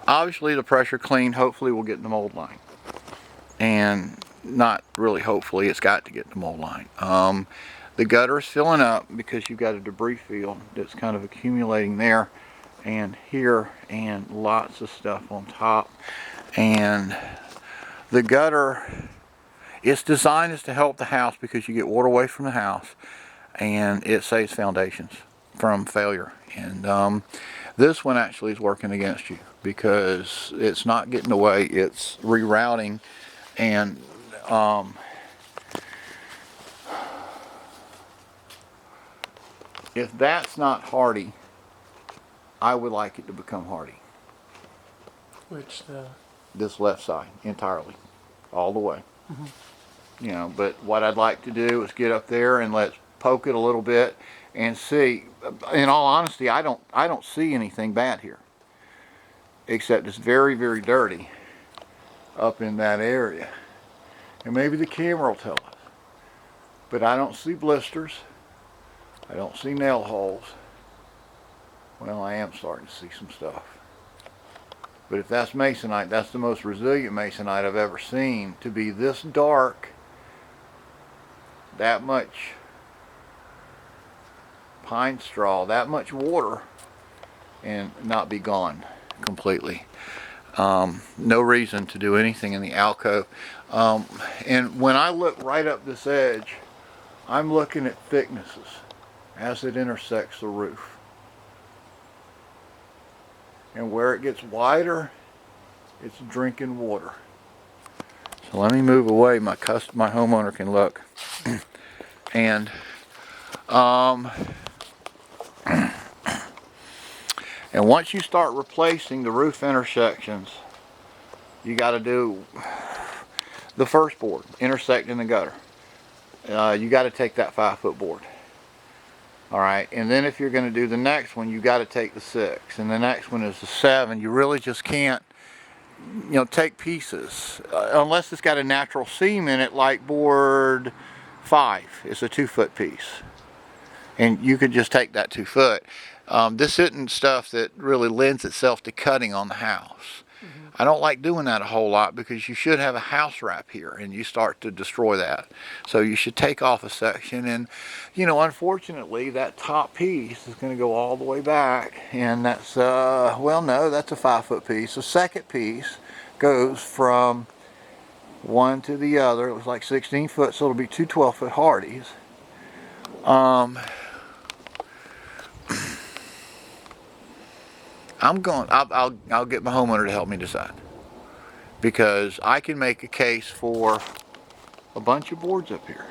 Obviously the pressure clean hopefully will get in the mold line. And not really hopefully, it's got to get the mold line. The gutter is filling up because you've got a debris field that's kind of accumulating there and here, and lots of stuff on top. And the gutter, its design is to help the house because you get water away from the house and it saves foundations from failure. And this one actually is working against you because it's not getting away, it's rerouting. And if that's not hardy, I would like it to become hardy. Which This left side entirely, all the way. You know, but what I'd like to do is get up there and let's poke it a little bit and see. In all honesty, I don't see anything bad here, except it's very, very dirty up in that area. And maybe the camera will tell us. But I don't see blisters. I don't see nail holes. Well, I am starting to see some stuff. But if that's masonite, that's the most resilient masonite I've ever seen to be this dark, that much pine straw, that much water, and not be gone completely. No reason to do anything in the alcove. And when I look right up this edge, I'm looking at thicknesses as it intersects the roof. And where it gets wider, it's drinking water. So let me move away. My homeowner can look. And and once you start replacing the roof intersections, you got to do the first board intersecting the gutter. You got to take that 5-foot board. All right, and then if you're going to do the next one, you got to take the 6, and the next one is the 7. You really just can't, you know, take pieces unless it's got a natural seam in it, like board 5. It's a 2-foot piece, and you could just take that 2 foot. This isn't stuff that really lends itself to cutting on the house. I don't like doing that a whole lot because you should have a house wrap here and you start to destroy that. So you should take off a section, and you know, unfortunately that top piece is going to go all the way back, and that's well, no, that's a 5-foot piece. The second piece goes from one to the other. It was like 16 foot, so it'll be 2 12-foot Hardys. I'll get my homeowner to help me decide, because I can make a case for a bunch of boards up here.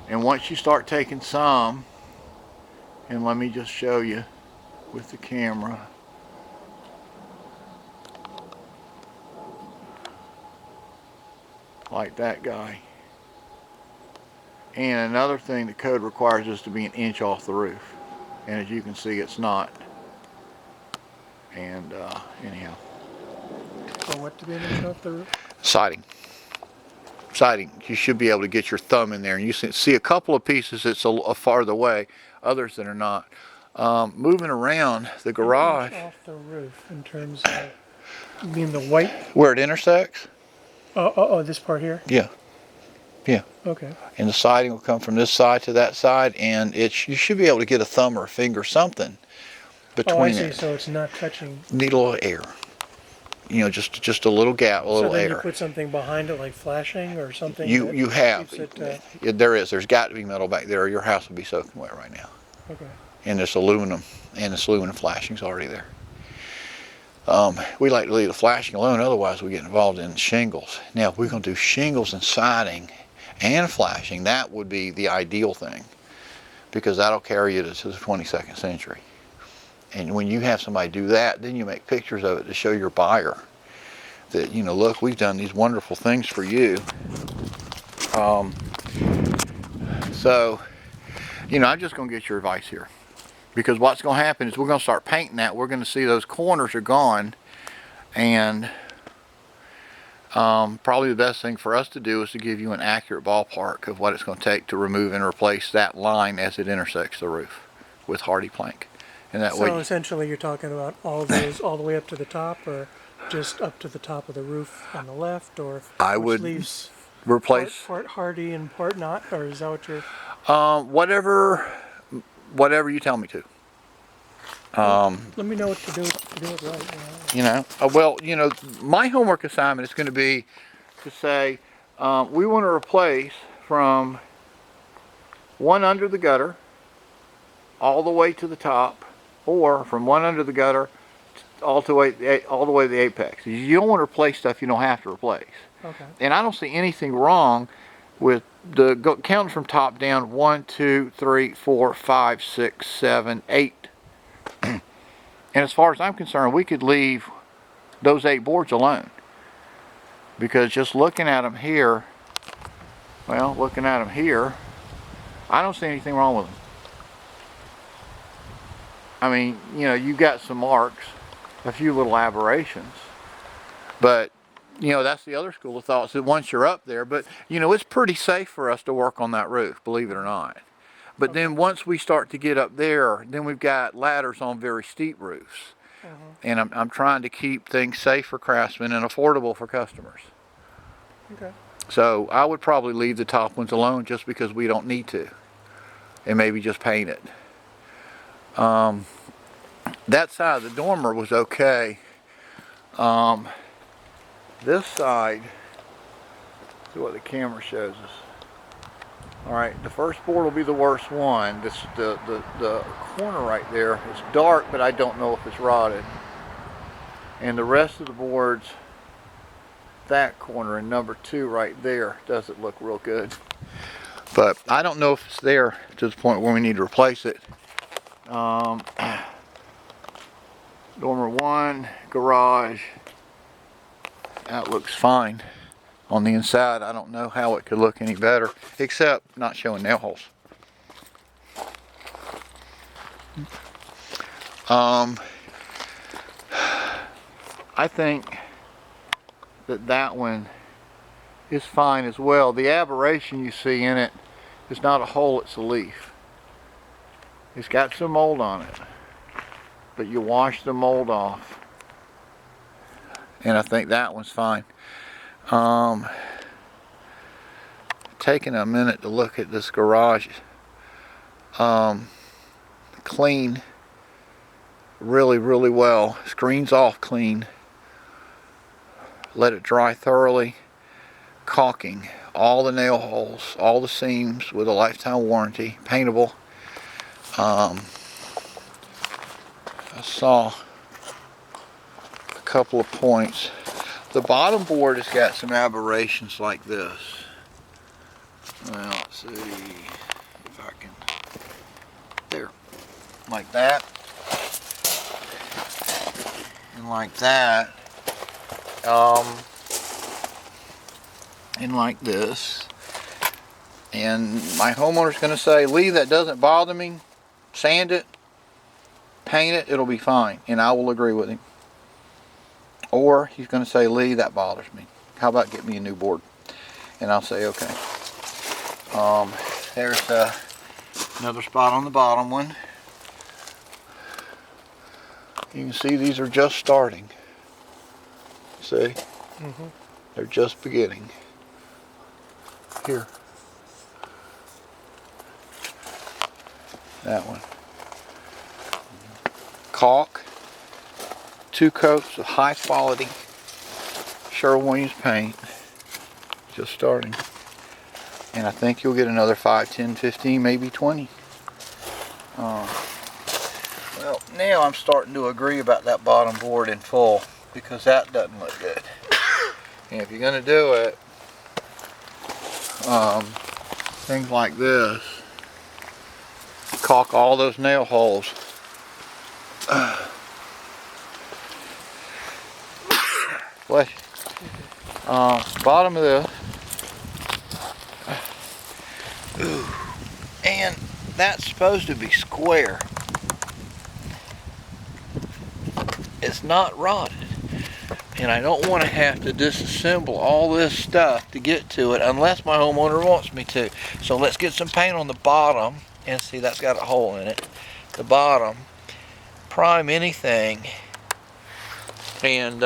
And once you start taking some, and let me just show you with the camera. Like that guy. And another thing the code requires is to be 1 inch off the roof. And as you can see, it's not. And anyhow. So what to be 1 inch off the roof? Siding. You should be able to get your thumb in there, and you see a couple of pieces that's a farther away, others that are not. Moving around the garage. 1 inch off the roof in terms of, you mean the white? Where it intersects? Oh, this part here? Yeah. Yeah. Okay. And the siding will come from this side to that side, and you should be able to get a thumb or a finger, something between Oh, I see. it. So it's not touching. Need a little air. You know, just a little gap, a little so then air. You put something behind it, like flashing or something. You have. It, There's got to be metal back there, or your house would be soaking wet right now. Okay. And there's aluminum, and this aluminum flashing's already there. We like to leave the flashing alone, otherwise we get involved in shingles. Now, if we're going to do shingles and siding and flashing, that would be the ideal thing, because that'll carry you to the 22nd century. And when you have somebody do that, then you make pictures of it to show your buyer that, you know, look, we've done these wonderful things for you. So, you know, I'm just going to get your advice here. Because what's going to happen is we're going to start painting that. We're going to see those corners are gone. And probably the best thing for us to do is to give you an accurate ballpark of what it's going to take to remove and replace that line as it intersects the roof with hardy plank. And that So way, essentially you're talking about all of those all the way up to the top, or just up to the top of the roof on the left, or I which would leaves replace part hardy and part not, or is that what you're... whatever you tell me to. Let me know what to do it right. You know, well, you know, my homework assignment is going to be to say we want to replace from one under the gutter all the way to the top, or from one under the gutter all the way to the apex. You don't want to replace stuff you don't have to replace. Okay. And I don't see anything wrong with counting from top down: 1, 2, 3, 4, 5, 6, 7, 8. And as far as I'm concerned, we could leave those 8 boards alone, because just looking at them here, I don't see anything wrong with them. I mean, you know, you got some marks, a few little aberrations, but you know, that's the other school of thought. So once you're up there, but you know, it's pretty safe for us to work on that roof, believe it or not. But then once we start to get up there, then we've got ladders on very steep roofs. And I'm trying to keep things safe for Craftsman and affordable for customers. Okay. So I would probably leave the top ones alone, just because we don't need to, and maybe just paint it. That side of the dormer was okay. This side, see what the camera shows us. All right, the first board will be the worst one. The corner right there is dark, but I don't know if it's rotted. And the rest of the boards, that corner and number 2 right there, doesn't look real good. But I don't know if it's there to the point where we need to replace it. Dormer 1, garage, that looks fine. On the inside, I don't know how it could look any better, except not showing nail holes. I think that one is fine as well. The aberration you see in it is not a hole, it's a leaf. It's got some mold on it, but you wash the mold off, and I think that one's fine. Taking a minute to look at this garage. Clean really well. Screens off clean. Let it dry thoroughly. Caulking all the nail holes, all the seams with a lifetime warranty. Paintable. I saw a couple of points. The bottom board has got some aberrations like this. Well, let's see if I can. There. Like that. And like that. And like this. And my homeowner's going to say, Lee, that doesn't bother me. Sand it. Paint it. It'll be fine. And I will agree with him. Or he's going to say, Lee, that bothers me. How about get me a new board? And I'll say, okay. There's another spot on the bottom one. You can see these are just starting. See? They're just beginning. Here. That one. Caulk. 2 coats of high quality Sherwin-Williams paint. Just starting. And I think you'll get another 5, 10, 15, maybe 20. Well, now I'm starting to agree about that bottom board in full, because that doesn't look good. And if you're going to do it, things like this, caulk all those nail holes. Bless you. Bottom of this. Ooh. And that's supposed to be square. It's not rotted. And I don't want to have to disassemble all this stuff to get to it unless my homeowner wants me to. So let's get some paint on the bottom. And see, that's got a hole in it. The bottom. prime anything. And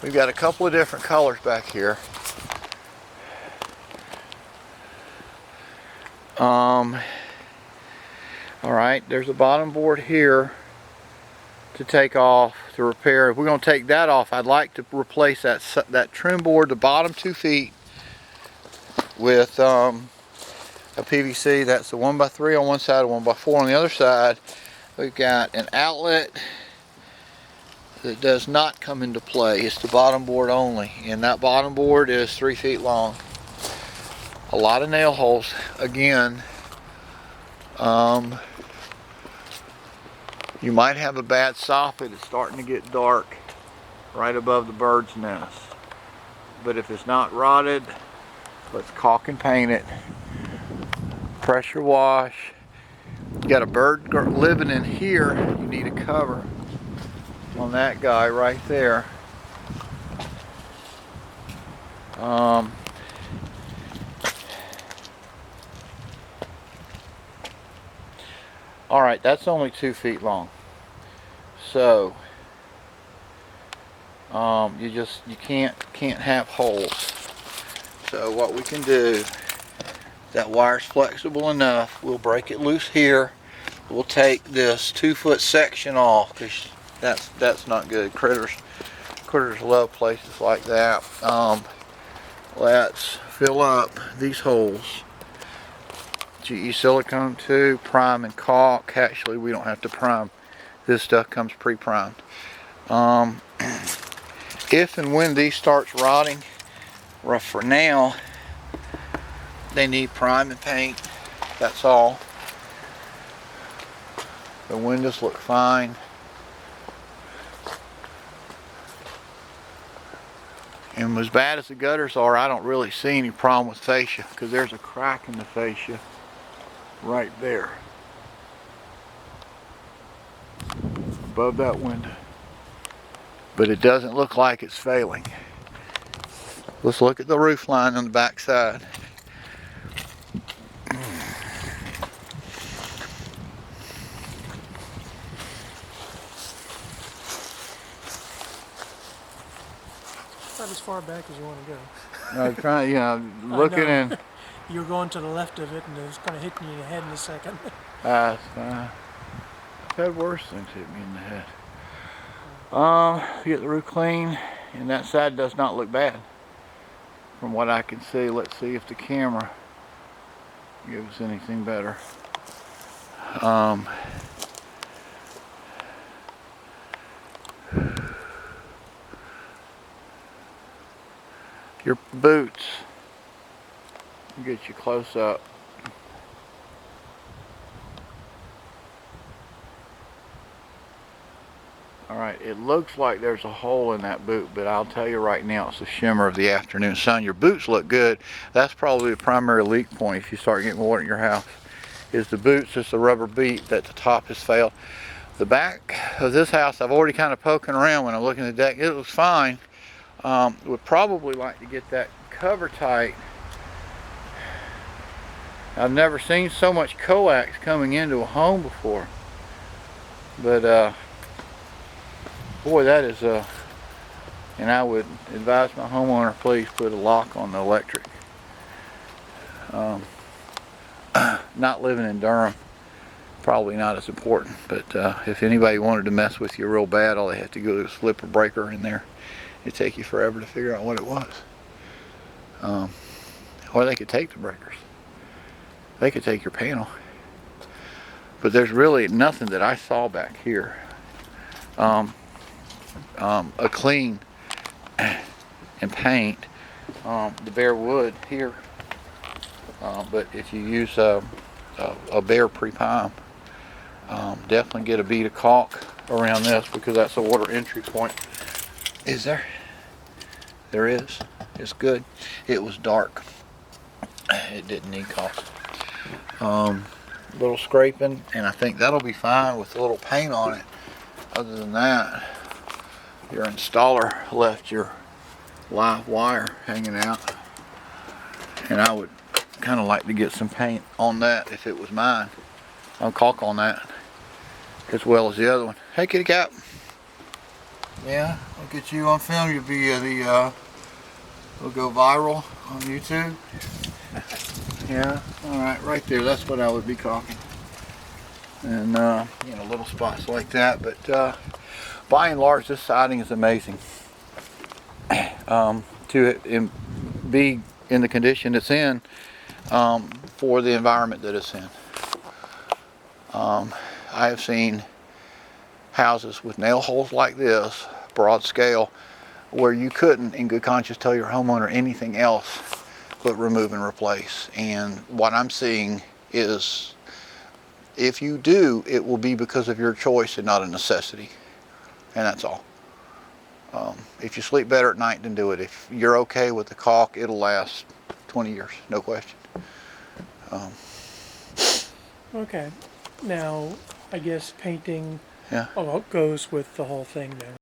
we've got a couple of different colors back here. Alright, there's a bottom board here to take off to repair. If we're going to take that off, I'd like to replace that trim board, the bottom 2 feet, with a PVC. That's a 1x3 on one side, a 1x4 on the other side. We've got an outlet that does not come into play. It's the bottom board only, and that bottom board is 3 feet long. A lot of nail holes again. You might have a bad soffit. It's starting to get dark right above the bird's nest. But if it's not rotted, let's caulk and paint it. Pressure wash. You got a bird living in here, you need a cover on that guy right there. Alright, that's only 2 feet long. So you can't have holes. So what we can do, that wire's flexible enough, we'll break it loose here. We'll take this 2-foot section off, because that's not good. Critters love places like that. Let's fill up these holes. GE silicone tube, prime and caulk. Actually, we don't have to prime. This stuff comes pre-primed. If and when these starts rotting, rough for now, they need prime and paint. That's all. The windows look fine. And as bad as the gutters are, I don't really see any problem with fascia, because there's a crack in the fascia right there above that window. But it doesn't look like it's failing. Let's look at the roof line on the back side. Not as far back as you want to go. I was trying, looking in. You're going to the left of it, and it's kind of hitting you in the head in a second. I've had worse things hit me in the head. Get the roof clean, and that side does not look bad from what I can see. Let's see if the camera gives us anything better. Your boots, I'll get you close up. Alright, it looks like there's a hole in that boot, but I'll tell you right now, it's the shimmer of the afternoon sun. Your boots look good. That's probably the primary leak point if you start getting water in your house, is the boots. Just the rubber bead that the top has failed. The back of this house, I've already kind of poking around when I'm looking at the deck. It looks fine. Would probably like to get that cover tight. I've never seen so much coax coming into a home before. But boy, that is and I would advise my homeowner, please put a lock on the electric. Not living in Durham, probably not as important, but if anybody wanted to mess with you real bad, all they have to do is slip a breaker in there. It'd take you forever to figure out what it was. Or they could take the breakers. They could take your panel. But there's really nothing that I saw back here. A clean and paint, the bare wood here. But if you use a bare pre-prime, definitely get a bead of caulk around this, because that's a water entry point. Is there? There is. It's good. It was dark. It didn't need caulk. Little scraping, and I think that'll be fine with a little paint on it. Other than that, your installer left your live wire hanging out, and I would kind of like to get some paint on that if it was mine. I'll caulk on that as well as the other one. Hey, kitty cat. Yeah, I'll get you on film. You'll be we'll go viral on YouTube. Yeah, all right, right there. That's what I would be caulking. And you know, little spots like that. But by and large, this siding is amazing. To be in the condition it's in for the environment that it's in. I have seen houses with nail holes like this, broad scale, where you couldn't in good conscience tell your homeowner anything else but remove and replace. And what I'm seeing is, if you do, it will be because of your choice and not a necessity. And that's all. If you sleep better at night, then do it. If you're okay with the caulk, it'll last 20 years, no question. Okay. Now, I guess painting Yeah. goes with the whole thing then.